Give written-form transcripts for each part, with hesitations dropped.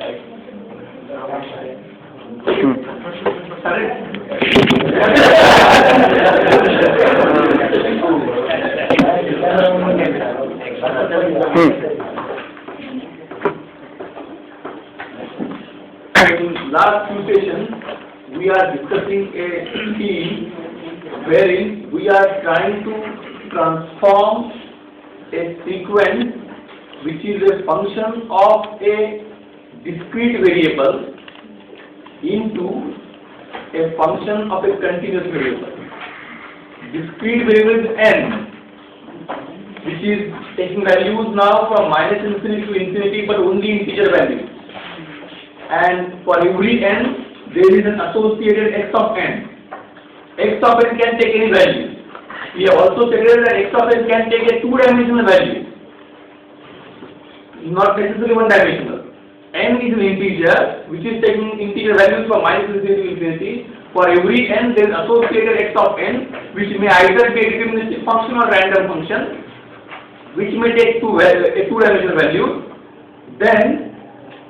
In last few sessions, we are discussing a theme wherein we are trying to transform a sequence which is a function of a discrete variable into a function of a continuous variable. Discrete variable is n, which is taking values now from minus infinity to infinity, but only integer values. And for every n, there is an associated x of n. X of n can take any value. We have also said that x of n can take a two-dimensional value, not necessarily one-dimensional. N is an integer which is taking integer values from minus infinity to infinity. For every n, there is associated x of n, which may either be a deterministic function or random function, which may take a two-dimensional value. Then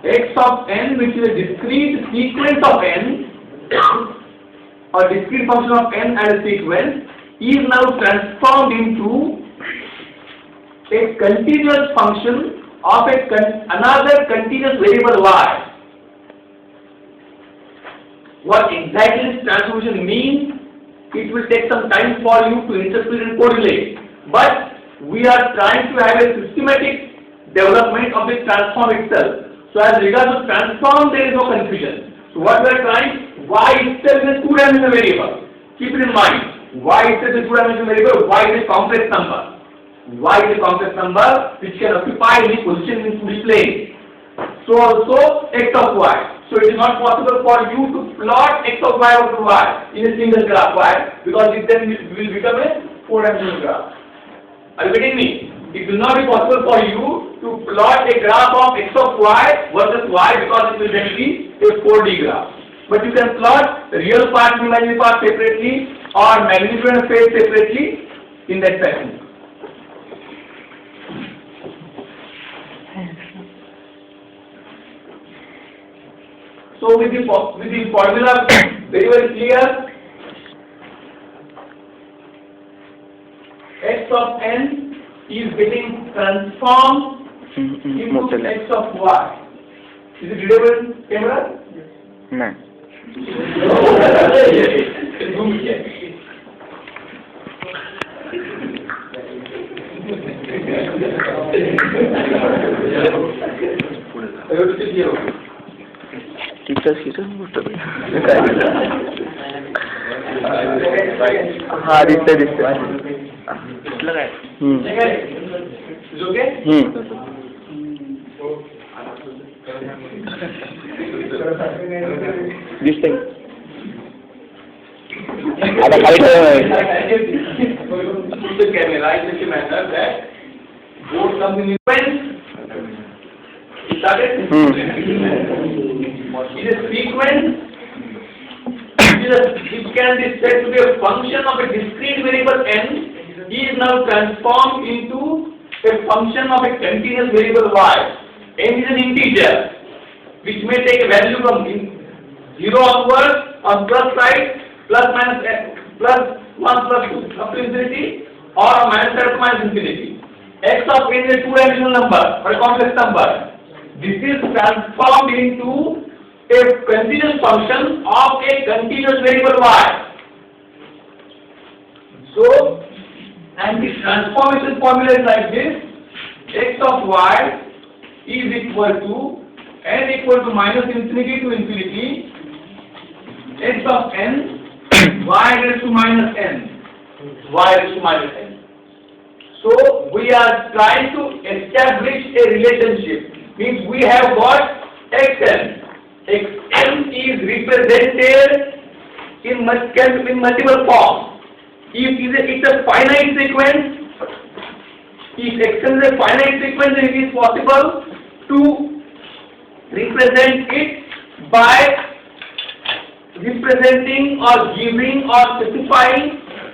x of n, which is a discrete sequence of n, or discrete function of n and a sequence, is now transformed into a continuous function of another continuous variable y. What exactly this transformation means, it will take some time for you to interpret and correlate. But we are trying to have a systematic development of this transform itself. So as regards to transform, there is no confusion. So what we are trying, y itself is a two-dimensional variable. Keep it in mind. Y itself is a two-dimensional variable. Y is a complex number. Y is a complex number which can occupy any position in 2D plane. So also x of y. So it is not possible for you to plot x of y over y in a single graph. Why? Because it then will become a four-dimensional graph. Are you getting me? It will not be possible for you to plot a graph of x of y versus y, because it will then be a 4D graph. But you can plot the real part and imaginary part separately, or magnitude and phase separately in that fashion. So with the formula very clear, x of n is getting transformed into x of y. Is it readable in camera? No. Teacher हाँ दिसते दिसते आता खाली in a sequence, it can be said to be a function of a discrete variable n, is now transformed into a function of a continuous variable y. N is an integer which may take a value from 0 onwards on plus side, plus minus n, plus 1 plus 2 up to infinity, or on minus side to minus infinity. X of n is a two-dimensional number or a complex number. This is transformed into a continuous function of a continuous variable y. So, and the transformation formula is like this: x of y is equal to n equal to minus infinity to infinity, x of n y raised to minus n, y raised to minus n. So, we are trying to establish a relationship. Means we have got xn. Xn is represented in multiple forms. If it's a finite sequence, if xn is a finite sequence, it is possible to represent it by representing or giving or specifying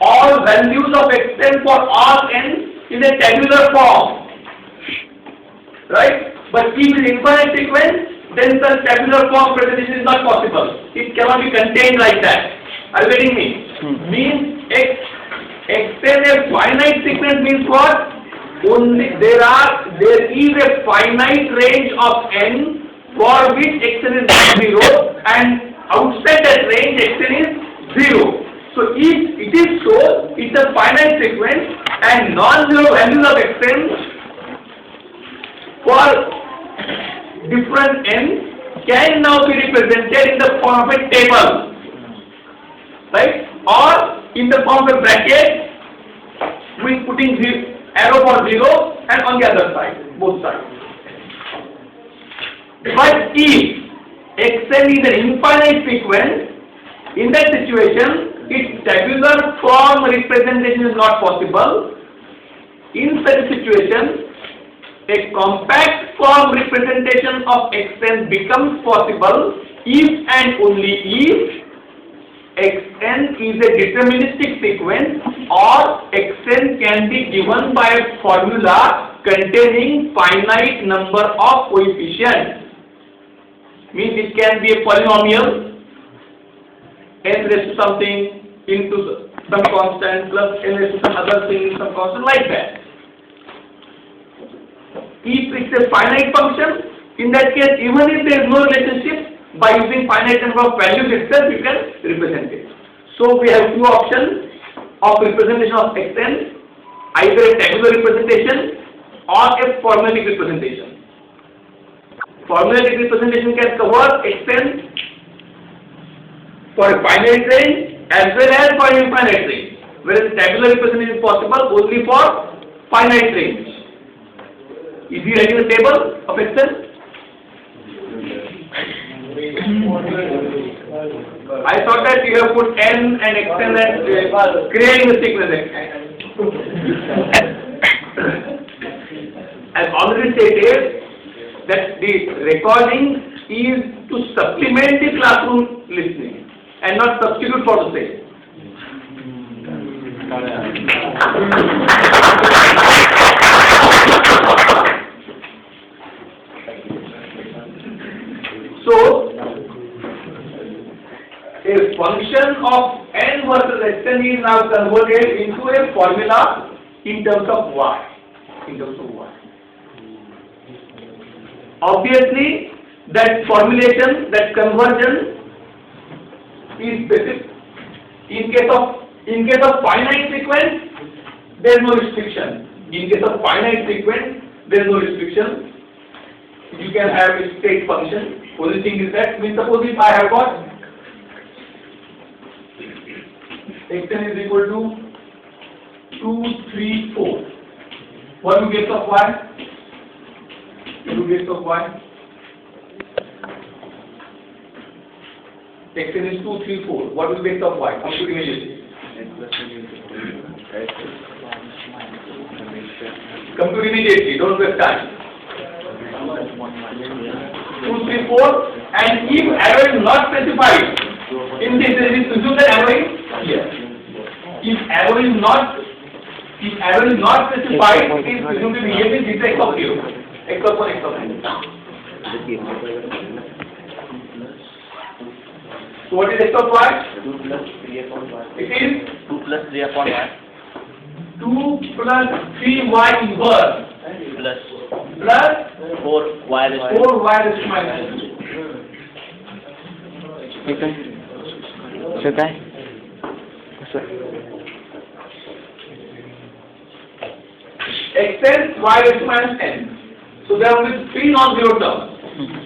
all values of xn for all n in a tabular form. Right? But if it is infinite sequence, then the tabular form representation is not possible. It cannot be contained like that. Are you getting me? Means extend a finite sequence means what? Only there is a finite range of n for which xn is 0, and outside that range xn is 0. So if it is so, it's a finite sequence, and non-zero values of xn for different n can now be represented in the form of a table, right? Or in the form of a bracket with putting arrow for 0 and on the other side, both sides. But if xn is an infinite sequence, in that situation, its tabular form representation is not possible. In such a situation, a compact form representation of xn becomes possible if and only if xn is a deterministic sequence, or xn can be given by a formula containing finite number of coefficients. Means it can be a polynomial, n raised to something into some constant plus n raised to some other thing, some constant, like that. If it's a finite function, in that case, even if there is no relationship, by using finite number of values itself, you can represent it. So we have two options of representation of xn, either a tabular representation or a formulaic representation. Formulaic representation can cover xn for a finite range as well as for an infinite range, whereas tabular representation is possible only for finite range. Is he writing a table of xn? I thought that you have put n and xn and creating the sequence xn. I've already stated that the recording is to supplement the classroom listening and not substitute for the same. So, a function of n versus xn is now converted into a formula in terms of y. Obviously, that formulation, that conversion is specific. In case of finite sequence, there is no restriction. In case of finite sequence, there is no restriction. You can have a state function. Only thing is that, suppose if I have got xn is equal to 2, 3, 4. What do you get of y? 2 base of y. xn is 2, 3, 4. What is base of y? Compute immediately. Compute immediately. Don't waste time. 2, 3, 4. And if arrow is not specified, in this case, assume that arrow is here. If arrow is not specified, it is presumed to be here with this x of 0. X of 1, x of 2. So what is x of y? 2 plus 3 upon y. It is 2 plus 3 upon y. 2 plus 3y inverse plus 4 y raised to 4y raised to minus 2. Should I? Xn y raised to minus n. So there are only 3 non-zero terms.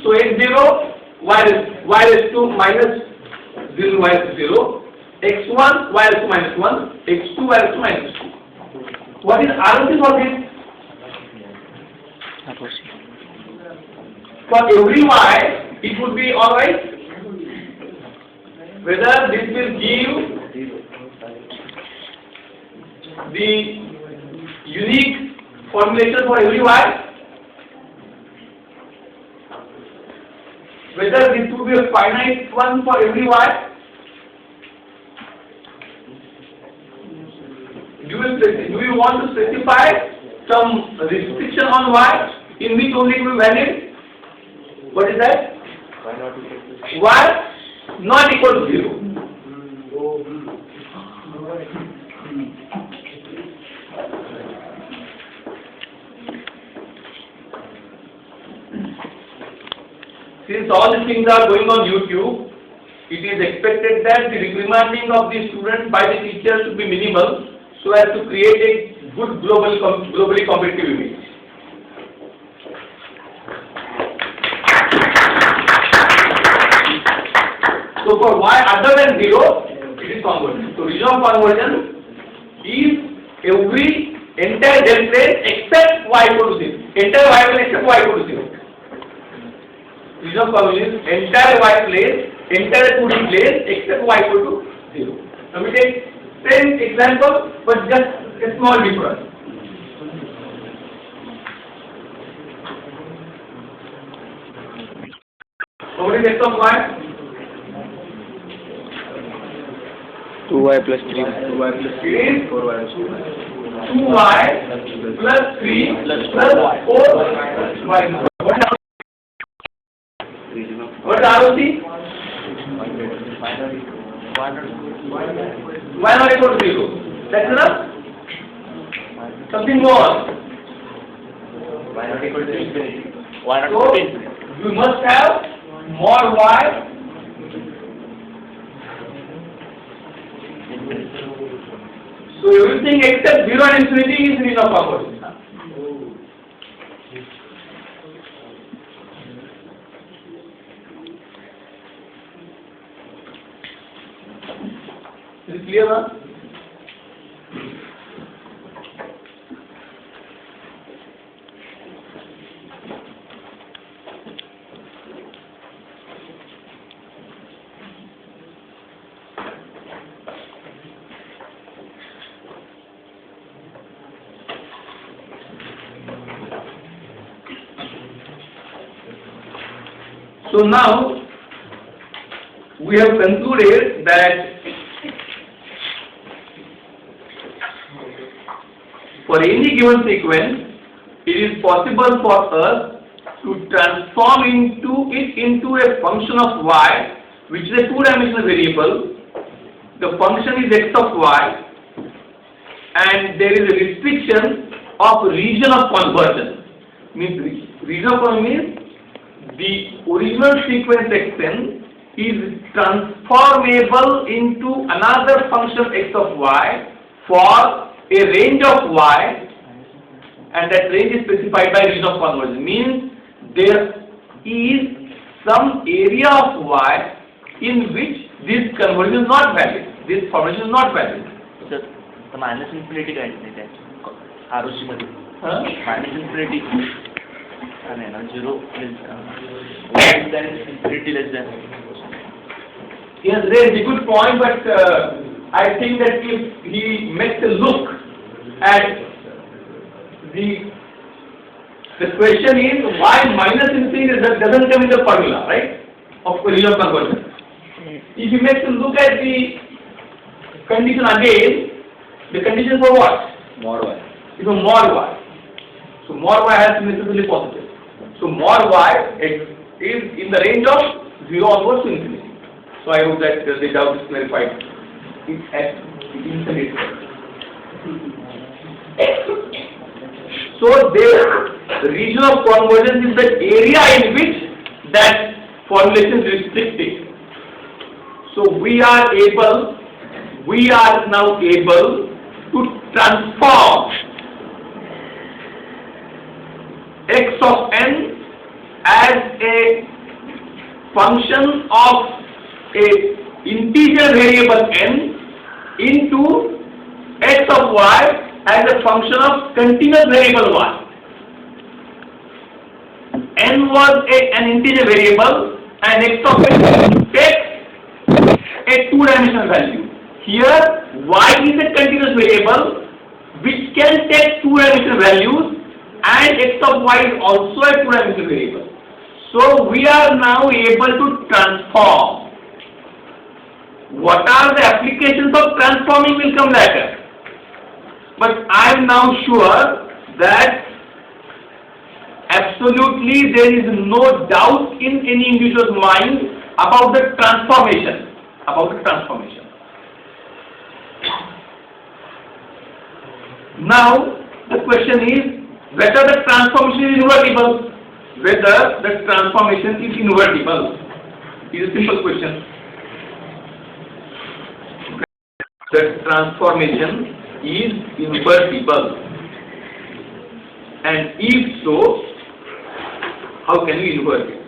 So x0 y raised to minus 0 y raised to 0, x1 y raised to minus 1, x2 y raised to minus 2. What is ROC for this? For every y, it would be alright. Whether this will give the unique formulation for every y, whether this would be a finite one for every y. Do you want to specify some restriction on y in which only it will be valid? What is that? Why not equal to y not equal to 0. Since all these things are going on YouTube, it is expected that the reprimanding of the students by the teachers should be minimal so as to create a good globally competitive image. So for y other than 0, it is conversion. So region of conversion is every entire del plane except y equal to 0. Entire y plane except y equal to 0. Region of conversion is entire y plane, entire 2D plane except y equal to 0. Now we take same example but just a small difference. So what is x of y? 2y plus 3. 2y plus 3 is 2y plus 3 plus 4y. What is ROC? Y not equal to 0. That's enough? Something more. y not equal to infinity. Y not So, equal to infinity. you must have more y so everything except 0 and infinity is region of conversion. Is it clear now? So now we have concluded that for any given sequence, it is possible for us to transform it into a function of y, which is a two-dimensional variable. The function is x of y, and there is a restriction of region of conversion. Means region of conversion means the original sequence xn is transformable into another function x of y for a range of y, and that range is specified by region of conversion. Means there is some area of y in which this conversion is not valid, this formulation is not valid. So the minus infinity kind of thing. ROC मध्ये Huh? minus infinity and 0 is less than infinity less than. Yes, there is a good point, but I think that if he makes a look at the question is why minus infinity doesn't come in the formula, right, of region of conversion. If you make a look at the condition again, the condition for what? More y. Is for more y. So more y has to be necessarily positive. So more y is in the range of 0 onwards to infinity. So I hope that the doubt is clarified. So the region of convergence is the area in which that formulation is restricted. So we are now able to transform x of n as a function of a integer variable n into x of y as a function of continuous variable y. N was an integer variable and x of n takes a two-dimensional value. Here y is a continuous variable which can take two-dimensional values, and x of y is also a two-dimensional variable. So we are now able to transform. What are the applications of transforming will come later. But I am now sure that absolutely there is no doubt in any individual's mind about the transformation. Now the question is whether the transformation is invertible. Whether the transformation is invertible. It is a simple question. The transformation is invertible, and if so, how can we invert it?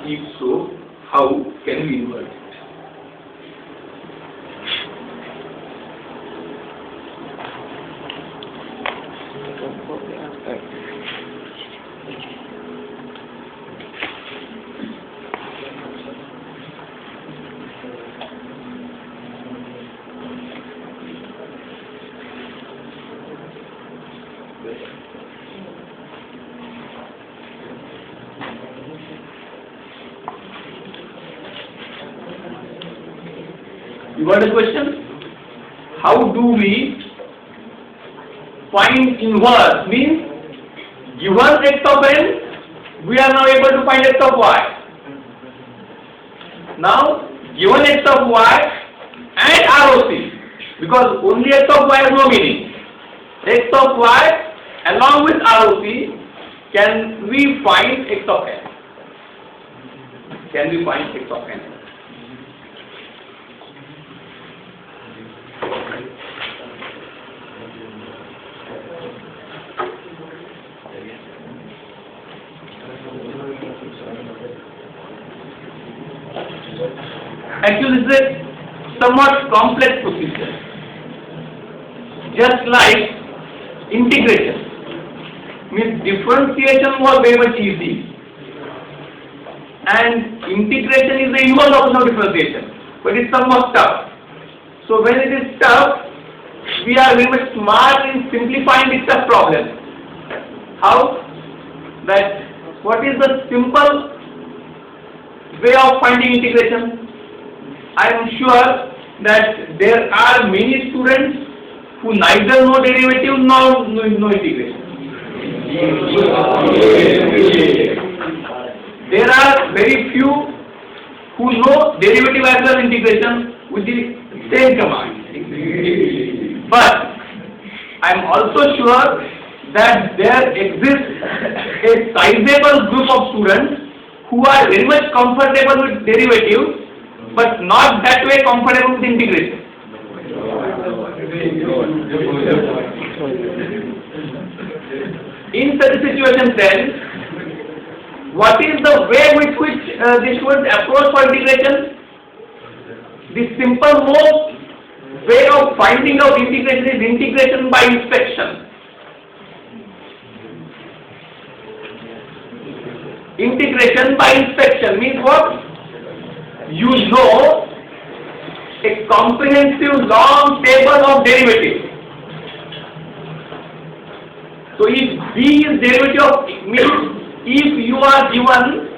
If so, how can we invert it? You got the question? How do we find inverse? Means given x of n, we are now able to find x of y. Now, given x of y and ROC, because only x of y has no meaning. X of y along with ROC, can we find x of n? Can we find x of n? Actually, this is a somewhat complex procedure. Just like integration, means differentiation was very much easy, and integration is the inverse option of differentiation, but it's somewhat tough. So when it is tough, we are very much smart in simplifying the tough problem. How? That what is the simple way of finding integration? I am sure that there are many students who neither know derivative nor know integration. There are very few who know derivative as well as integration with the same command. But I am also sure that there exists a sizable group of students who are very much comfortable with derivative, but not that way comfortable with integration. In such a situation then, what is the way with which the students approach for integration? The simple most way of finding out integration is integration by inspection. Integration by inspection means what? You know a comprehensive long table of derivatives. So if b is derivative of, means if you are given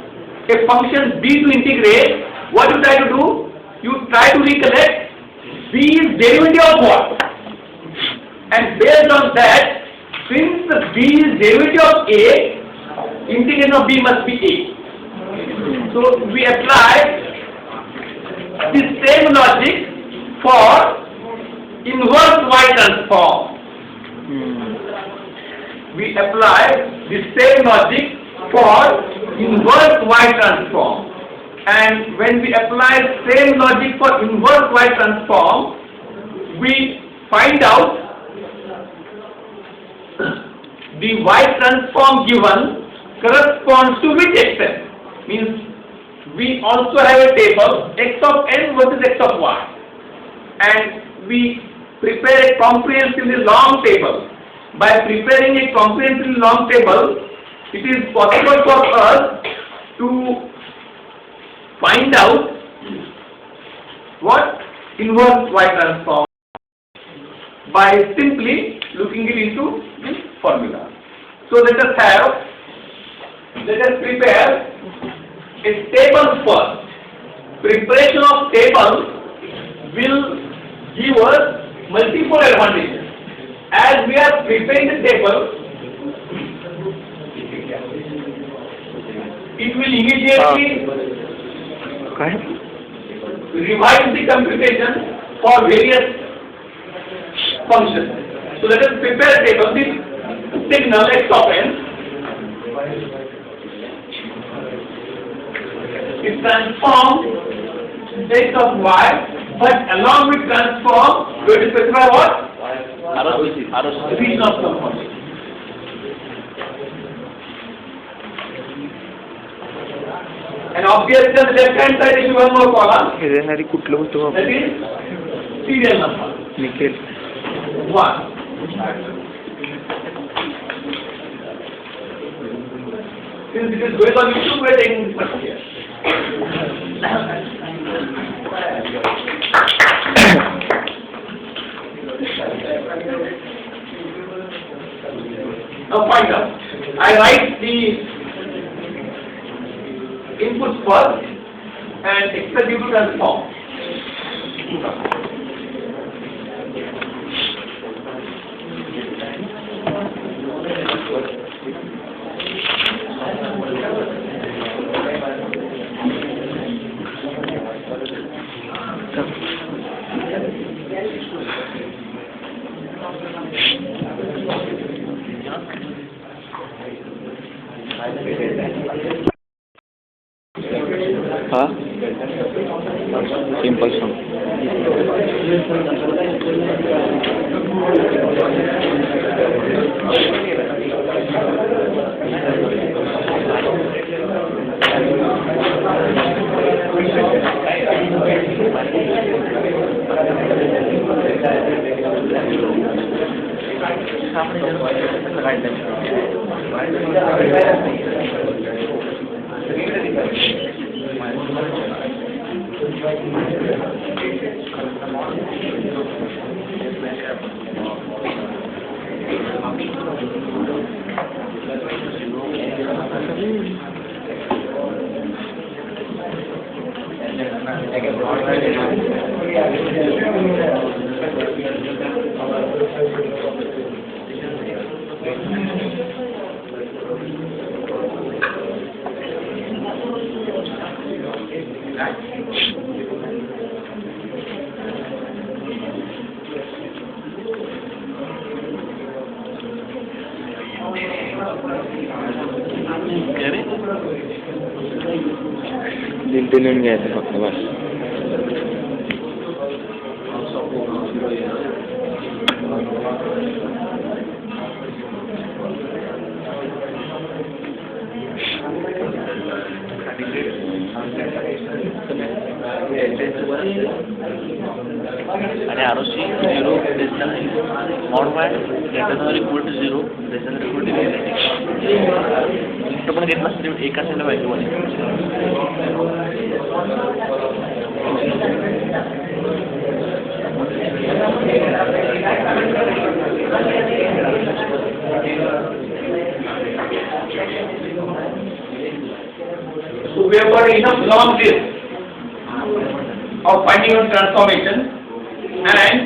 a function b to integrate, what you try to do? You try to recollect b is derivative of what? And based on that, since the b is derivative of a, integration of b must be a. So we apply the same logic for inverse y transform. We apply the same logic for inverse y transform. And when we apply same logic for inverse y transform, we find out the y transform given corresponds to which xn. Means we also have a table x of n versus x of y, and we prepare a comprehensively long table. By preparing a comprehensively long table, it is possible for us to find out what inverse y transform by simply looking it into the formula. So let us prepare a table first. Preparation of table will give us multiple advantages. As we are preparing the table, you will immediately काय revise the computation for various functions. So let us prepare a table. This signal x of n is transformed x of y, but along with transform, we have to specify what? Region of transformation. And obviously on the left hand side is one more column, ह्याच्यासाठी कुठलं होतं that is serial number. Nickel 1. Since it is going on YouTube, we are taking this much here. Now find out. I write the inputs first and expect you to transform. हा simple sum दिलून घ्यायचं फक्त बस आणि आरोसी 0 mod y greater equal to 0 greater equal to पण घेतला तरी एका साईडला value So we have got enough long list of finding out transformation, and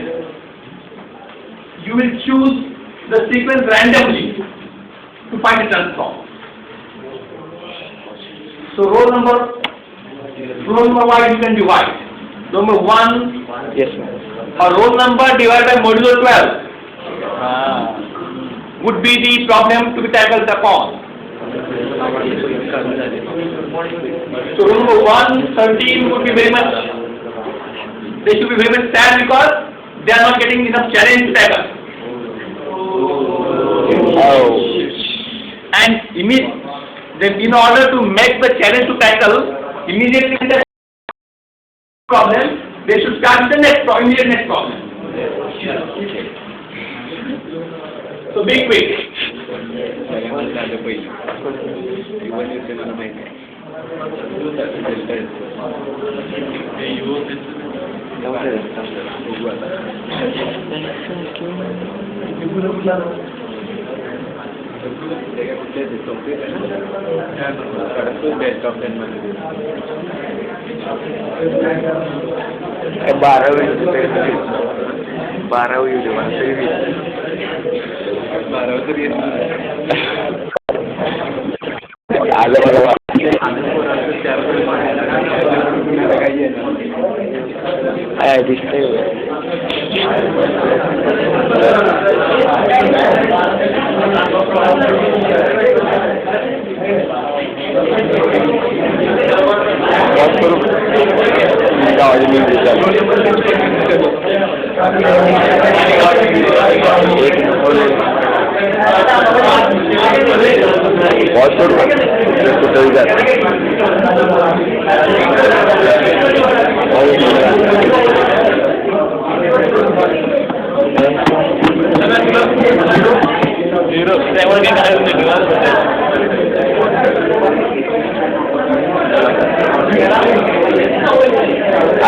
you will choose the sequence randomly to find the transform. So row number wise you can divide. Number 1 yes ma'am or roll number divided by modulo 12 would be the problem to be tackled upon. So row number 1, 13 would be very much, they should be very much sad because they are not getting enough challenge to tackle. And then in order to make the challenge to tackle, immediately the problem, they should start with the immediate next problem. So be quick. बारावी आलं मला नाही दिसतंय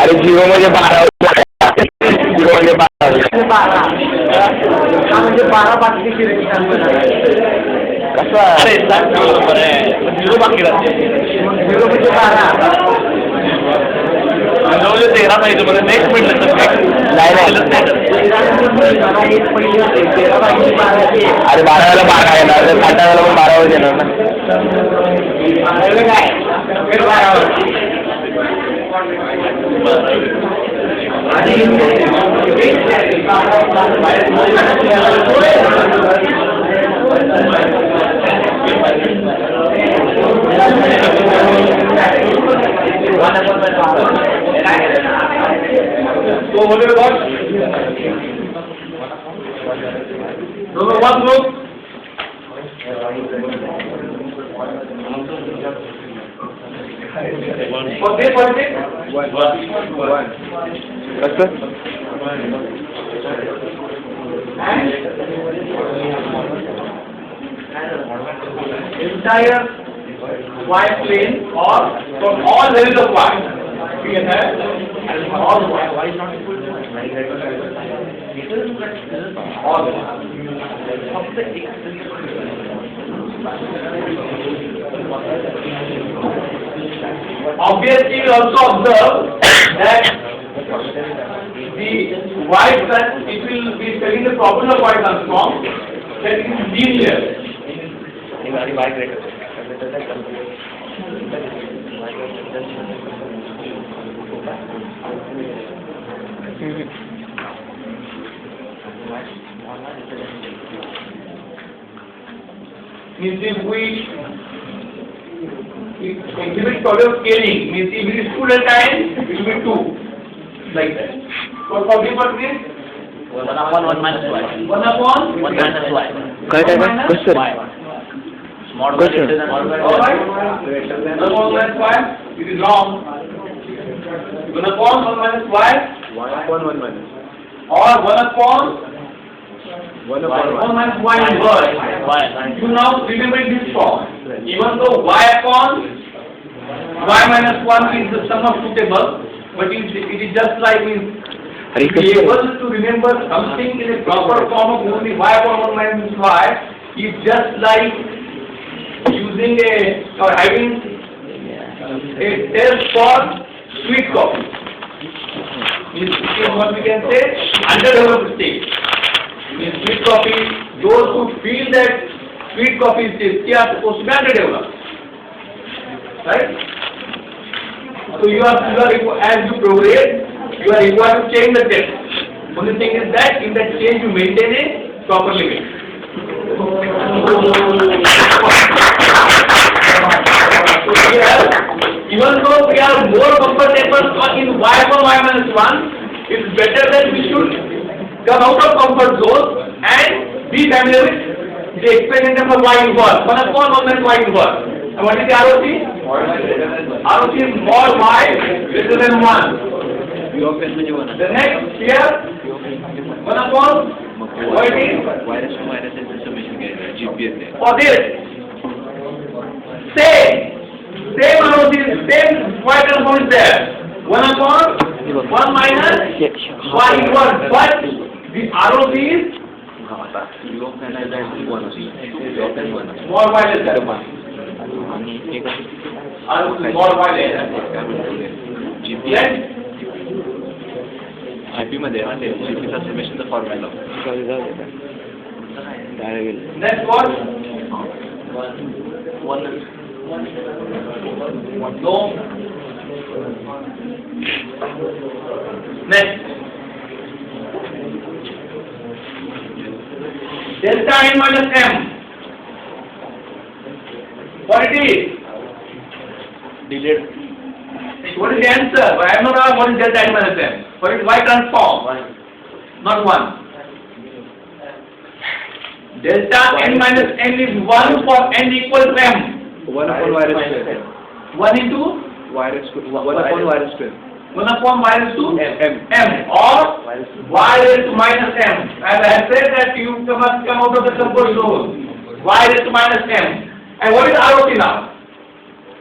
अरे 0 म्हणजे 12 0 म्हणजे 12 म्हणजे 12 बाकी कसं अरे बरोबर आहे 0 बाकी राहते 0 म्हणजे 12 म्हणजे 13 पाहिजे मला नेक्स्ट मिनिट अरे 12 12 येणार तर 18 पण 12 वर येणार ना So what do you got? Number one group. For this what is it? कसं Entire y plane or from all values of y. We can have all y. All obviously you also observe that the y trans it will be telling the problem of y transform that it is linear. Means if we exhibit problem scaling, means if it is 2 delta n, it will be 2, like that. So for this what is 1 upon 1 minus y 1 upon 1 minus y काय कसं y small y Question. greater than alright, 1 upon minus y, it is wrong. 1 upon 1 minus y 1 upon 1 minus. or 1 upon 1 upon 1 1. minus y inverse. y You now remember this form. Even though y upon y minus 1 is the sum of two tables, but it is just like means अरे to be कसं able to remember something in a proper form of only y upon 1 minus y is just like using a or having a test for sweet coffee. Means it is what we can say underdeveloped stage. Means sweet coffee, those who feel that sweet coffee is tasty are supposed to be underdeveloped. Right? So you are as you progress, you are required to change the test. Only thing is that in that change you maintain a proper limit. So here, even though we are more comfortable in y upon y minus 1, it's better that we should come out of comfort zone and be familiar with the exponent of y inverse. 1 upon 1 minus y inverse. And what is the ROC? ROC is mod y greater than 1. The next here, 1 upon what it is? For this, same ROC, same y transform is there. 1 upon 1 minus y inverse, but the ROC is more y less than 1. ROC is more y less than 1. Yes? IP मध्ये GPचा समेशनचा formula Next what? No. Next. delta n minus m. What it is? Delayed. What is the answer? I am not aware what is delta n minus m. What is y transform? Not 1. Delta n minus n is 1 for n equal to m. 1 upon y raised to n. 1 into Y raised to 1 upon y raised to n. 1 upon y raised to M. m or y raised to minus m. As I have said that you must come out of the comfort zone. Y raised to minus m. And what is ROC now?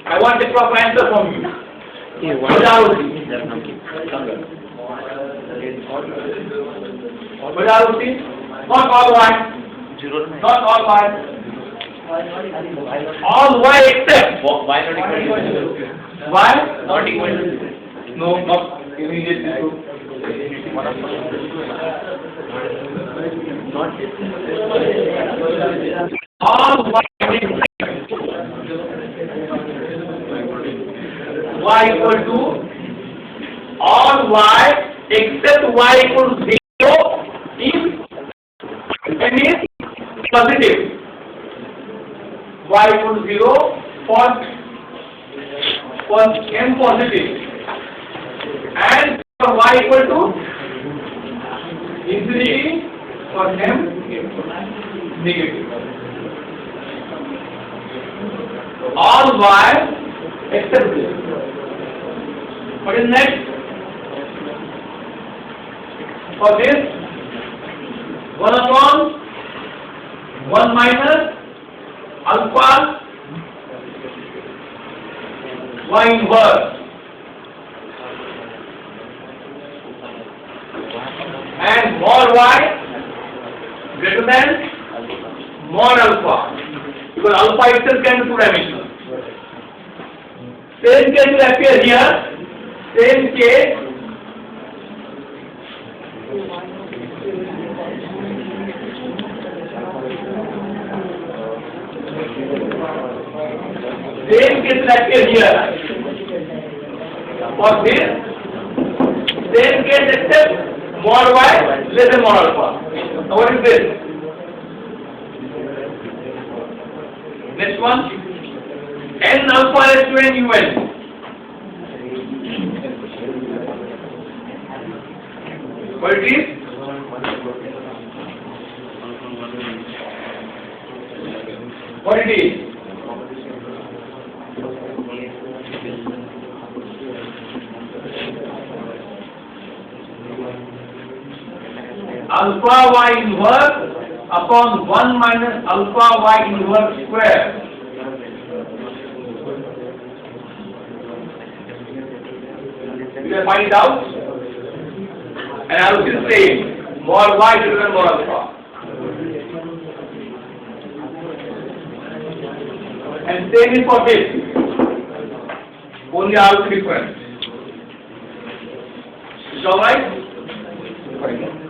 I want the proper answer from you. What is ROC? What is ROC? Not all y. Not all y. All y except Why not equal to y. Not equal to No, not immediately true. All y equal to all y except y equal to 0 if n is positive. Y equal to 0 for m positive and for y equal to infinity for m negative. All y except this. What is next? For this, 1 upon 1 minus alpha y inverse and mod y greater than mod alpha, because alpha itself can be two-dimensional. Same case will appear here. Same case. Same case will appear here. For this, same case except mod y less than mod alpha. Now what is this? Next one. N alpha raised to n un. What it is? What it is? Alpha y inverse upon 1 minus alpha y inverse square. You will find it out. And I will still say mod y greater than mod alpha. And same is for this. Only R is different. Is it alright?